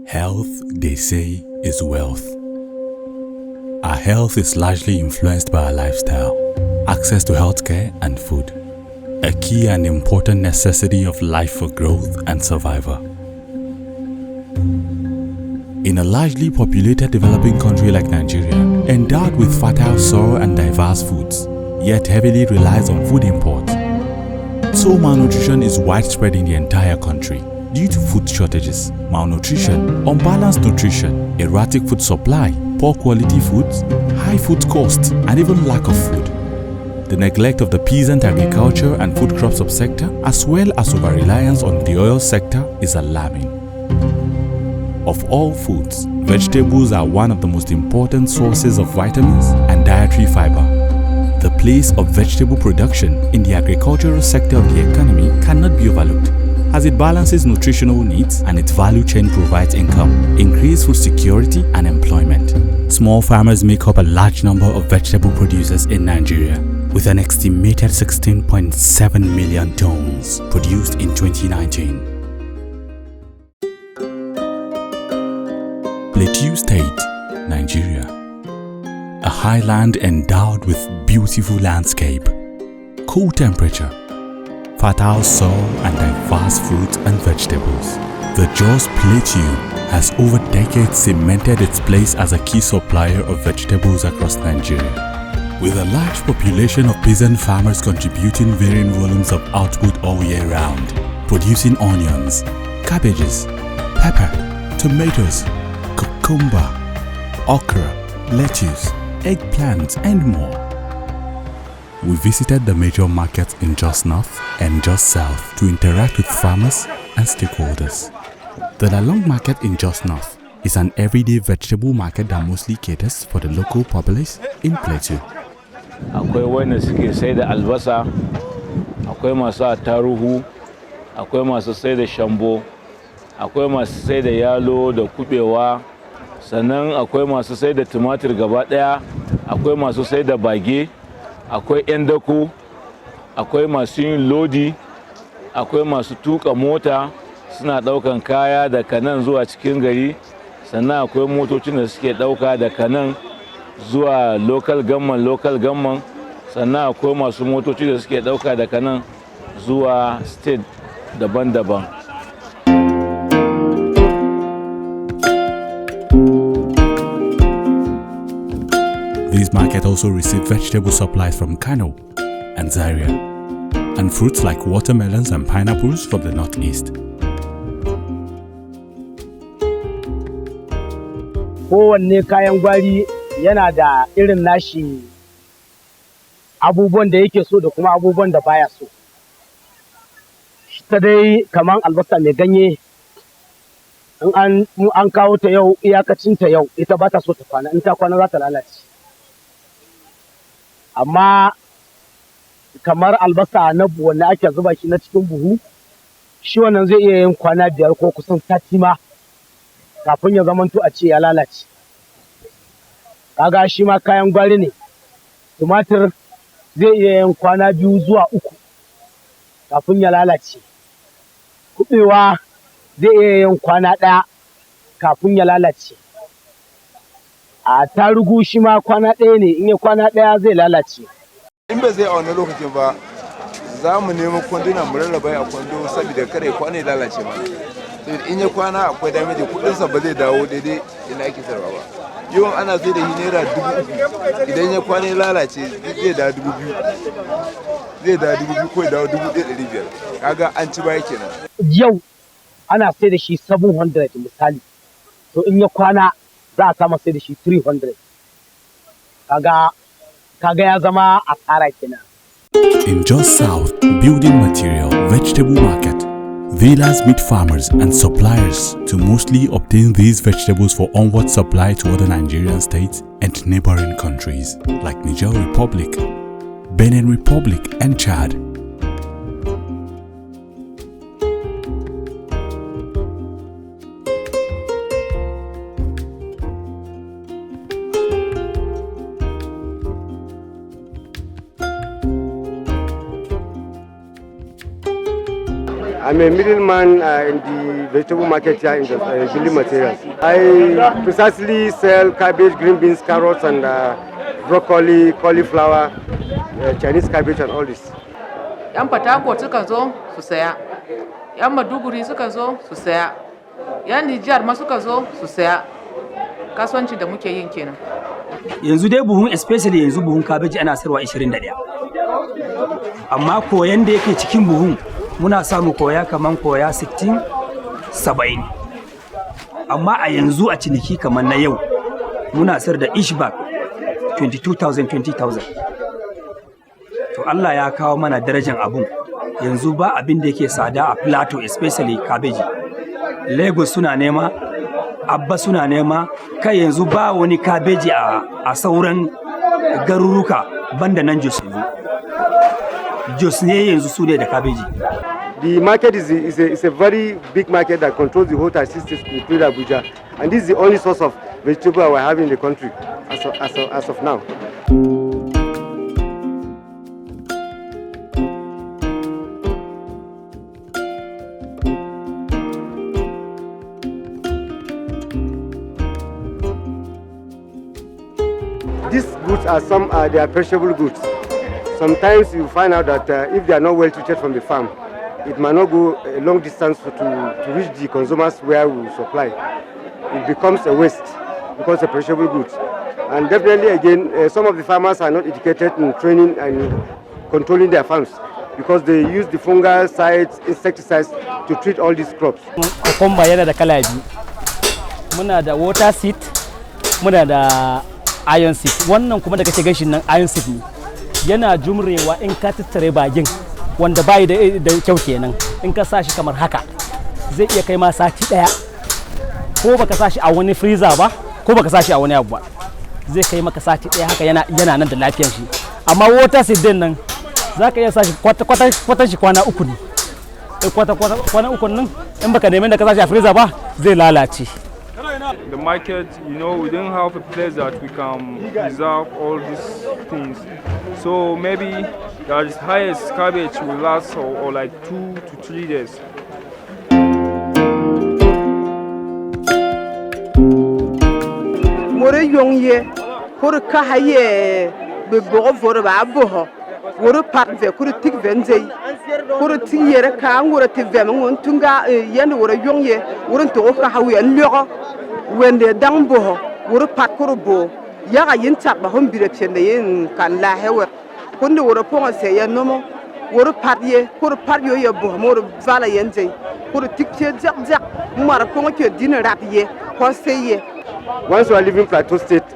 Health, they say, is wealth. Our health is largely influenced by our lifestyle, access to healthcare and food, a key and important necessity of life for growth and survival. In a largely populated developing country like Nigeria, endowed with fertile soil and diverse foods, yet heavily relies on food imports, so malnutrition is widespread in the entire country due to food shortages, malnutrition, unbalanced nutrition, erratic food supply, poor quality foods, high food costs, and even lack of food. The neglect of the peasant agriculture and food crop subsector, as well as over-reliance on the oil sector, is alarming. Of all foods, vegetables are one of the most important sources of vitamins and dietary fiber. The place of vegetable production in the agricultural sector of the economy cannot be overlooked, as it balances nutritional needs and its value chain provides income, increased food security and employment. Small farmers make up a large number of vegetable producers in Nigeria, with an estimated 16.7 million tons produced in 2019. Plateau State, Nigeria. A highland endowed with beautiful landscape, cool temperature, fertile soil and diverse fruits and vegetables. The Jos Plateau has over decades cemented its place as a key supplier of vegetables across Nigeria. With a large population of peasant farmers contributing varying volumes of output all year round, producing onions, cabbages, pepper, tomatoes, cucumber, okra, lettuce, eggplants, and more. We visited the major markets in Jos North and Jos South to interact with farmers and stakeholders. The Lalong market in Jos North is an everyday vegetable market that mostly caters for the local populace in Plateau. Akwai wanda suke sai da albasa, akwai masu attaruhu, akwai masu sai da shambo, akwai masu sai da yalo da kubewa, sannan akwai masu sai da tumatir gaba daya, akwai masu sai da bage, akwai yan dako, akwai masu yin lodi, akwai masu tuka mota suna daukan kaya daga nan zuwa cikin gari, sannan akwai motocin da suke dauka daga nan zuwa local government, sannan akwai masu motoci da suke dauka daga nan zuwa state daban-daban. These markets also receive vegetable supplies from Kano and Zaria, and fruits like watermelons and pineapples from the northeast. Kowanne kayan gwari yana da irin nashi abubuwan da yake so da kuma abubuwan da baya so. Ta dai kaman albasa mai ganye in an kawo ta yau, iyakacin ta yau, ita ba ta so ta kwana, in ta kwana za ta lalace. Amma kamar albasa na wanda ake zuba shi na cikin buhu, shi wannan zai iya yin kwana 5 ko kusan sati ma kafin ya zamanto a ce ya lalace. Kaga shi ma kayan gwari ne. Tumatir zai iya yin kwana 2 zuwa 3 kafin ya lalace. Kuɓewa zai iya yin kwana 1 kafin ya lalace. A tarugu shi ma kwana 1 ne, in ya kwana 1 zai lalace. In ba zai a wani lokacin ba, za mu nemi kwanduna mu rarraba a kwando saboda kare kwana ya lalace ma. In ya kwana akwai damage, kudinsa ba zai dawo daidai ina ake sarwa ba. Yawan ana sai da shi naira 3,000, idan ya kwana ya lalace zai da 2,000, zai da 2,000 ko ya dawo 1,500. Kaga an ci baya kenan. Yau ana sai da shi 700 misali, to in ya kwana za a kama sai da shi 300. Kaga ya zama asara kenan. In Jos South, building material, vegetable market, villas meet farmers and suppliers to mostly obtain these vegetables for onward supply to other Nigerian states and neighboring countries like Niger Republic, Benin Republic, and Chad. I'm a middleman in the vegetable market here in the building materials. I precisely sell cabbage, green beans, carrots, and broccoli, cauliflower, Chinese cabbage, and all this. Yan Fatako suka zo su saya, yan Maduguri suka zo su saya, yan Nijar ma suka zo su saya. Kasuwanci da muke yin kenan. Yanzu dai buhun especially yanzu buhun cabbage ana sayarwa 21. Amma koyan da yake cikin buhun muna samu koya kaman koya 60 70. Amma a yanzu a ciniki kaman na yau muna sayar da each bag 22,000 20,000. To Allah ya kawo mana darajar abun. Yanzu ba abin da yake tsada a Plateau especially cabbage. Lagos suna nema, Abba suna nema, kai yanzu ba wani cabbage a sauran garuruka banda nan Jos yanzu. Jos ne yanzu su ne da cabbage. The market is a very big market that controls the whole statistics including Abuja, and this is the only source of vegetable we have in the country as of now. These goods they are perishable goods. Sometimes you find out that if they are not well treated from the farm, it might not go a long distance to reach the consumers where we supply. It becomes a waste because of perishable goods. And definitely again, some of the farmers are not educated in training and controlling their farms because they use the fungicides, insecticides to treat all these crops. Kokomba yana da kala biyu. Muna da water seed, muna da iron seed. Wannan kuma da kake ganshin nan iron seed ne. Yana jumrewa in ka tattare bagin wanda bai da kyau kenan. In ka sa shi kamar haka zai iya kai ma sati daya. Ko baka sa shi a wani freezer ba, ko baka sa shi a wani abu ba. Zai kai maka sati daya haka yana nan da lafiyar shi. Amma water seed din nan zaka iya sa shi kwata shi kwana uku ne. Kwana uku nan in baka neman da ka sa shi a freezer ba zai lalace. The market, we don't have a place that we can preserve all these things. So maybe the highest cabbage will last or like 2 to 3 days. Wore yongye, wore kahaye, be bogo ba boho, wore parve, wore tik venze, wore tiyere ka, wore tivem, wore tunga yen wore yongye, wore to kahawe nlogo. When they down boho, wore pat bo, yaga yin tap ba hom bire pende yin kan la hewer. Kunde wore ponga se ya nomo, wore pat ye ye bo, more vala yenze, wore tik jak, mara ponga ke dinner rap ye, ye. Once you are leaving Plateau State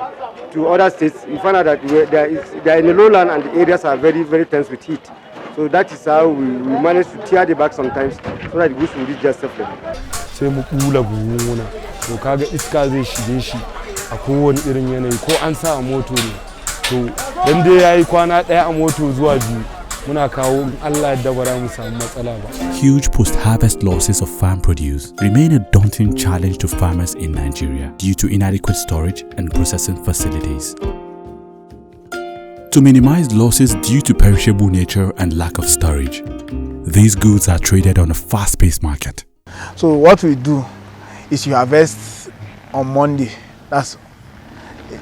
to other states, you find out that they are in the lowland and the areas are very, very tense with heat. So that is how we manage to tear the back sometimes so that the goods will reach just safely. Sai mu kula buhuna to kaga iska zai shige shi a kowane irin yanayi ko an sa a moto ne to dan dai yayi kwana daya a moto zuwa biyu muna kawo Allah ya dabara mu samu matsala ba. Huge post-harvest losses of farm produce remain a daunting challenge to farmers in Nigeria due to inadequate storage and processing facilities. To minimize losses due to perishable nature and lack of storage, these goods are traded on a fast-paced market. So what we do is you harvest on Monday, that's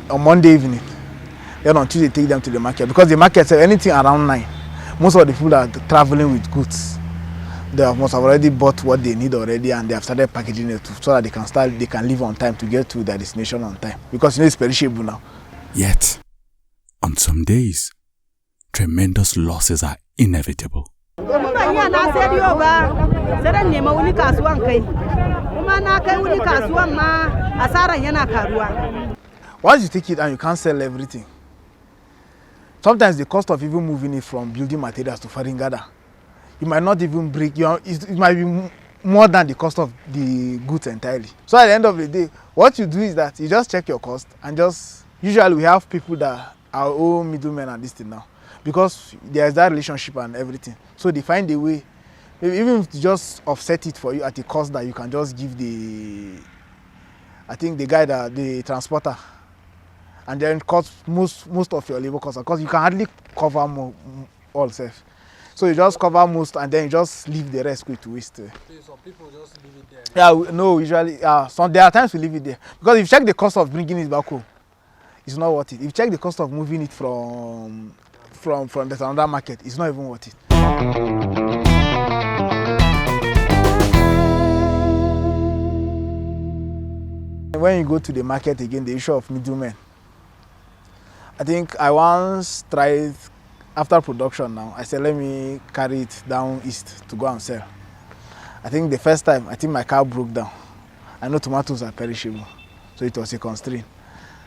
on Monday evening, then on Tuesday take them to the market because the market sells anything around 9. Most of the people that are traveling with goods, they must have already bought what they need already and they have started packaging it so that they can leave on time to get to their destination on time because it's perishable now. Yet, on some days, tremendous losses are inevitable. Once you take it and you can't sell everything, sometimes the cost of even moving it from building materials to Faringada, you might not even break, it might be more than the cost of the goods entirely. So at the end of the day, what you do is that you just check your cost and usually we have people that are all middlemen and this thing now because there's that relationship and everything. So they find a way, maybe even to just offset it for you at a cost that you can just give the guy, the transporter, and then cut most of your labor costs because you can hardly cover all self. So you just cover most and then you just leave the rest to waste. So some people just leave it there. Yeah, no, usually, there are times we leave it there. Because if you check the cost of bringing it back home, it's not worth it. If you check the cost of moving it from there's another market, it's not even worth it. When you go to the market again, the issue of middlemen. I think I once tried, after production now, I said, let me carry it down east to go and sell. I think the first time, I think my car broke down. I know tomatoes are perishable, so it was a constraint.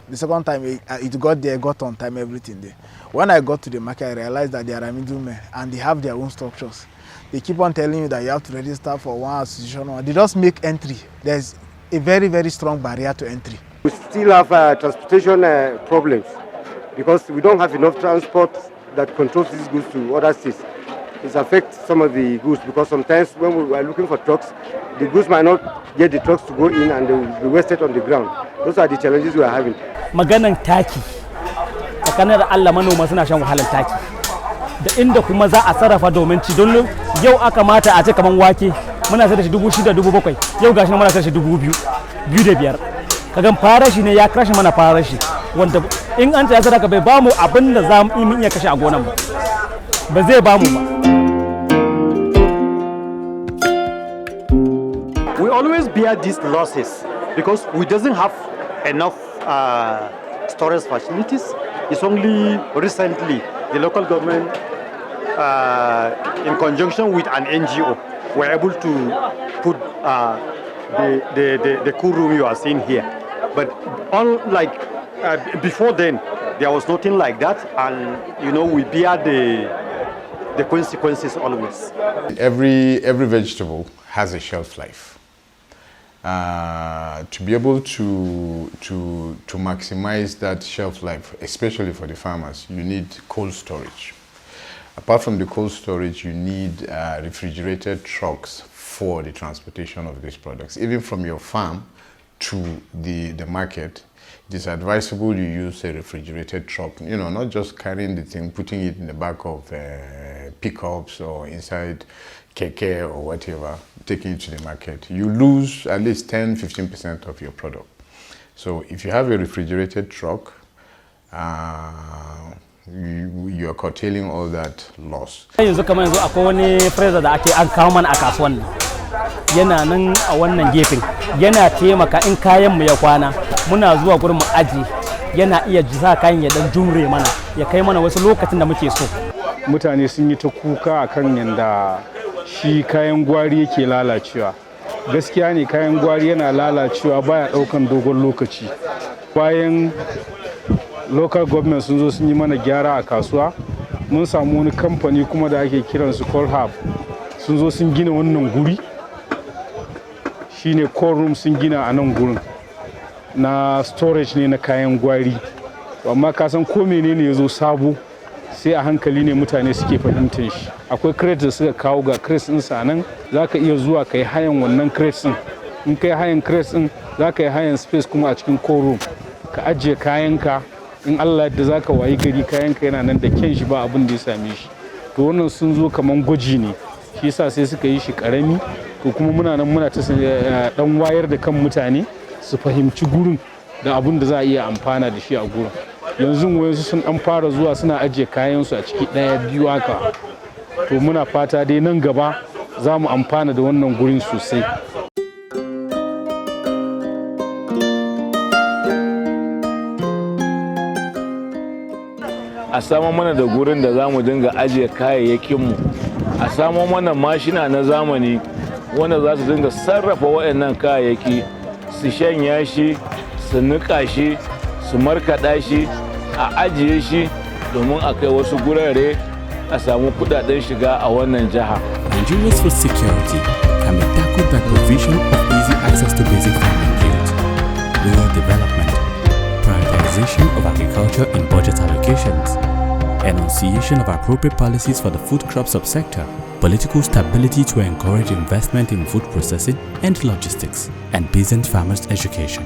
The second time, it got there, got on time, everything there. When I got to the market, I realized that there are middlemen and they have their own structures. They keep on telling you that you have to register for one association. They just make entry. There's a very, very strong barrier to entry. We still have transportation problems because we don't have enough transport that controls these goods to other states. It affects some of the goods because sometimes when we are looking for trucks, the goods might not get the trucks to go in and they will be wasted on the ground. Those are the challenges we are having. Maganan taki, tsakanin da Allah manoma suna shan wahalar taki. Da inda kuma za a sarrafa domin ci don yau aka mata a ce kaman wake muna sai da shi 6,000 7,000 yau gashi muna sai da shi 2,000 kagan farashi ne ya kashe mana farashi wanda in an ta sadaka bai bamu abin da za mu iya kashe a gonan ba zai bamu ba. We always bear these losses because we doesn't have enough storage facilities. It's only recently the local government, in conjunction with an NGO, were able to put the cool room you are seeing here. But before then, there was nothing like that, and we bear the consequences always. Every vegetable has a shelf life. To be able to maximize that shelf life, especially for the farmers, you need cold storage. Apart from the cold storage, you need refrigerated trucks for the transportation of these products. Even from your farm to the market, it is advisable you use a refrigerated truck, not just carrying the thing, putting it in the back of pickups or inside keke or whatever, taking it to the market. You lose at least 10-15% of your product. So if you have a refrigerated truck, you are curtailing all that loss. Yanzu kamar yanzu akwai wani freezer da ake an kawo mana a kasuwan nan. Yana nan a wannan gefen. Yana taimaka in kayan mu ya kwana. Muna zuwa gurin mu aji. Yana iya sa kayan ya dan jumre mana. Ya kai mana wasu lokacin da muke so. Mutane sun yi ta kuka akan yanda shi kayan gwari yake lalacewa. Gaskiya ne kayan gwari yana lalacewa baya daukan dogon lokaci. Bayan local government sun zo sun yi mana gyara a kasuwa, mun samu wani kamfani kuma da ake kiransu Cold Hub sun zo sun gina wannan guri, shine cold room sun gina a nan gurin na storage ne na kayan gwari. Amma ka san ko menene yazo sabo sai a hankali ne mutane suke fahimtar shi. Akwai crates da suka kawo ga crates din sa nan, zaka iya zuwa kai hayan wannan crates din. In kai hayan crates din, zaka yi hayan space kuma a cikin cold room ka ajiye kayanka. In Allah yadda za ka wayi gari kayanka yana nan da kyan shi ba abin da ya same shi. To wannan sun zo kaman gwaji ne, shi yasa sai suka yi shi karami. To kuma muna nan muna ta dan wayar da kan mutane su fahimci gurin da abin da za a iya amfana da shi a gurin. Yanzu wayansu sun dan fara zuwa suna ajiye kayansu a ciki ɗaya biyu haka. To muna fata dai nan gaba za mu amfana da wannan gurin sosai. A samo mana da gurin da za mu dinga ajiye kayayyakinmu, a samo mana mashina na zamani wanda za su dinga sarrafa waɗannan kayayyaki, su shanya shi, su niƙa shi, su markaɗa shi, a ajiye shi domin a kai wasu gurare a samu kuɗaɗen shiga a wannan jiha. Nigeria's food security can be tackled by provision of easy access to basic farming yield, rural development, prioritization of agriculture in budget allocations, enunciation of appropriate policies for the food crop subsector, political stability to encourage investment in food processing and logistics, and peasant farmers' education.